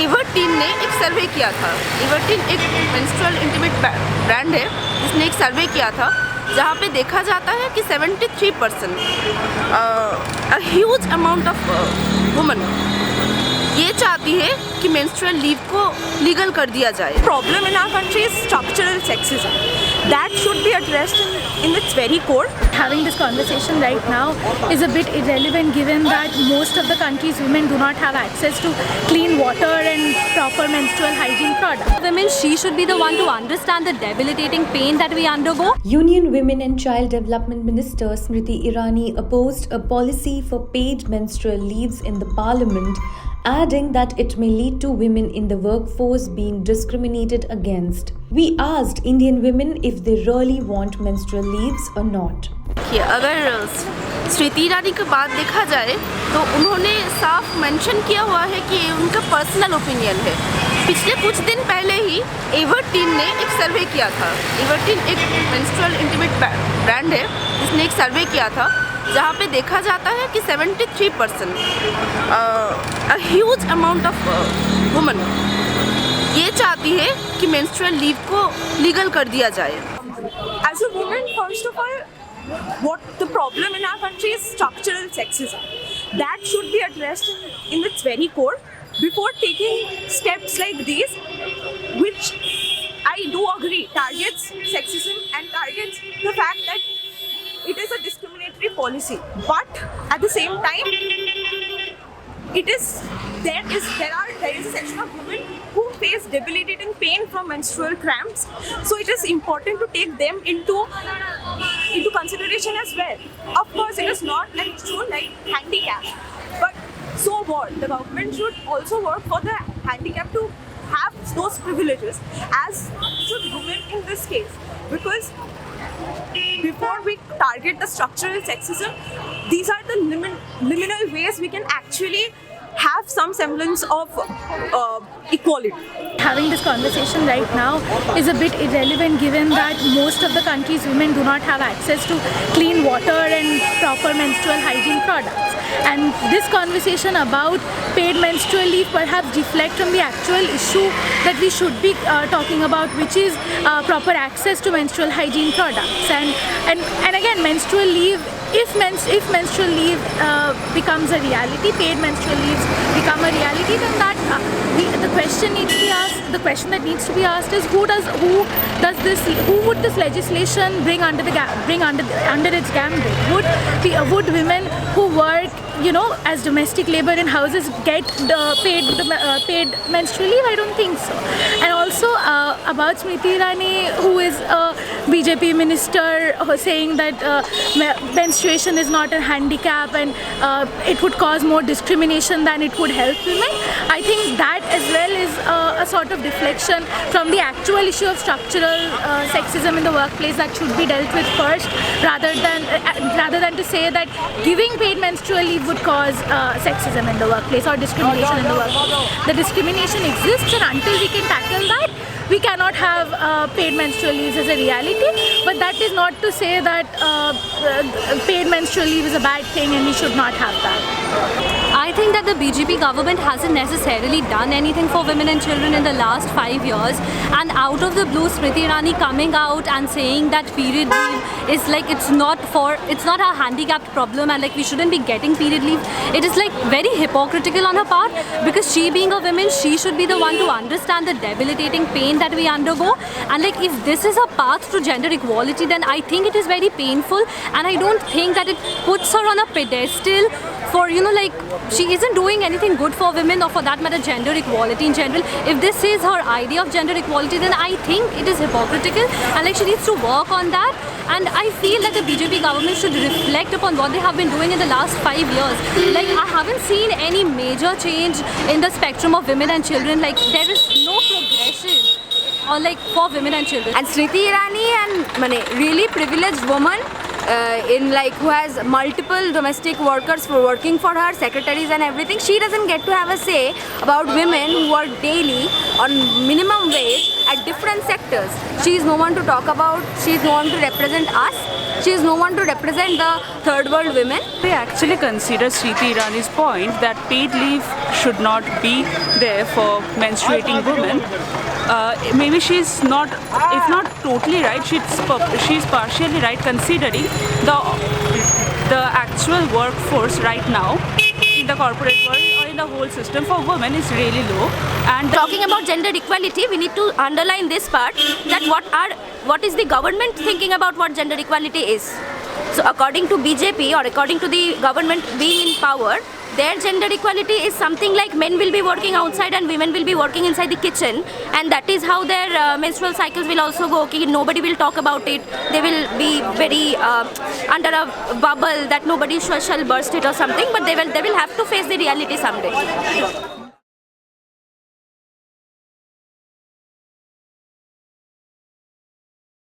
एवर्टीन ने एक सर्वे किया था। एवर्टीन एक मेंस्ट्रुअल इंटीमेट ब्रांड है जिसने एक सर्वे किया था जहाँ पे देखा जाता है कि 73% ह्यूज अमाउंट ऑफ वुमन ये चाहती है कि मेंस्ट्रुअल लीव को लीगल कर दिया जाए। Problem in our country is structural sexism. That should be addressed in its very core. Having this conversation right now is a bit irrelevant given that most of the country's women do not have access to clean water and proper menstrual hygiene products. Women, she should be the one to understand the debilitating pain that we undergo. Union Women and Child Development Minister Smriti Irani opposed a policy for paid menstrual leaves in the parliament, adding that it may lead to women in the workforce being discriminated against. We asked Indian women if they really want menstrual leaves or not. अगर स्मृति ईरानी की बात देखा जाए तो उन्होंने साफ mention किया हुआ है कि उनका पर्सनल ओपिनियन है। पिछले कुछ दिन पहले ही एवर्टीन ने एक सर्वे किया था। एवर्टीन एक मेंस्ट्रुअल इंटीमेट ब्रांड है जिसने एक सर्वे किया था जहाँ पे देखा जाता है कि 73% ह्यूज अमाउंट ऑफ वुमन ये चाहती है कि मेंस्ट्रुअल लीव को लीगल कर दिया जाए। As a woman, first of all, what the problem in our country is structural sexism. That should be addressed in its very core before taking steps like these, which I do agree targets sexism and targets the fact that it is a discriminatory policy. But at the same time, there is a section of women who face debilitating pain from menstrual cramps. So it is important to take them into consideration as well. Of course, it is not an issue like handicap, but so what? The government should also work for the handicap to have those privileges, as should women in this case. Because before we target the structural sexism, these are the liminal ways we can actually have some semblance of equality. Having this conversation right now is a bit irrelevant given that most of the country's women do not have access to clean water and proper menstrual hygiene products. And this conversation about paid menstrual leave perhaps deflect from the actual issue that we should be talking about, which is proper access to menstrual hygiene products. And again, menstrual leave, if menstrual leave becomes a reality, paid menstrual leaves become a reality, then that the question needs to be asked. The question that needs to be asked is who would this legislation bring under its gambit? Would women who work, as domestic labor in houses get paid menstrual leave? I don't think so. And also about Smriti Irani, who is a BJP minister, saying that menstruation is not a handicap and it would cause more discrimination than it would help women. I think that as well is a sort of deflection from the actual issue of structural sexism in the workplace that should be dealt with first, rather than to say that giving paid menstrual leave would cause sexism in the workplace or discrimination in the workplace. The discrimination exists, and until we can tackle that, we cannot have paid menstrual leaves as a reality. But that is not to say that paid menstrual leave is a bad thing and we should not have that. I think that the BJP government hasn't necessarily done anything for women and children in the last 5 years, and out of the blue, Smriti Irani coming out and saying that period leave is like it's not a handicapped problem and like we shouldn't be getting period leave. It is like very hypocritical on her part, because she being a woman, she should be the one to understand the debilitating pain that we undergo. And like if this is a path to gender equality, then I think it is very painful, and I don't think that it puts her on a pedestal for, like she isn't doing anything good for women, or for that matter gender equality in general. If this is her idea of gender equality, then I think it is hypocritical, and like she needs to work on that. And I feel that the BJP government should reflect upon what they have been doing in the last 5 years. Like I haven't seen any major change in the spectrum of women and children. Like there is no progression or like for women and children. And Smriti Irani, and really privileged woman who has multiple domestic workers working for her, secretaries and everything, she doesn't get to have a say about women who work daily on minimum wage at different sectors. She is no one to talk about, she is no one to represent us. She is no one to represent the third world women. They actually consider Smriti Irani's point that paid leave should not be there for menstruating women. Maybe she's not, if not totally right, she's partially right considering the actual workforce right now in the corporate world or in the whole system for women is really low. And Talking about gender equality, we need to underline this part, that what is the government thinking about what gender equality is. So according to BJP, or according to the government being in power, their gender equality is something like men will be working outside and women will be working inside the kitchen, and that is how their menstrual cycles will also go. Okay, nobody will talk about it. They will be very under a bubble that nobody shall burst it or something, but they will have to face the reality someday.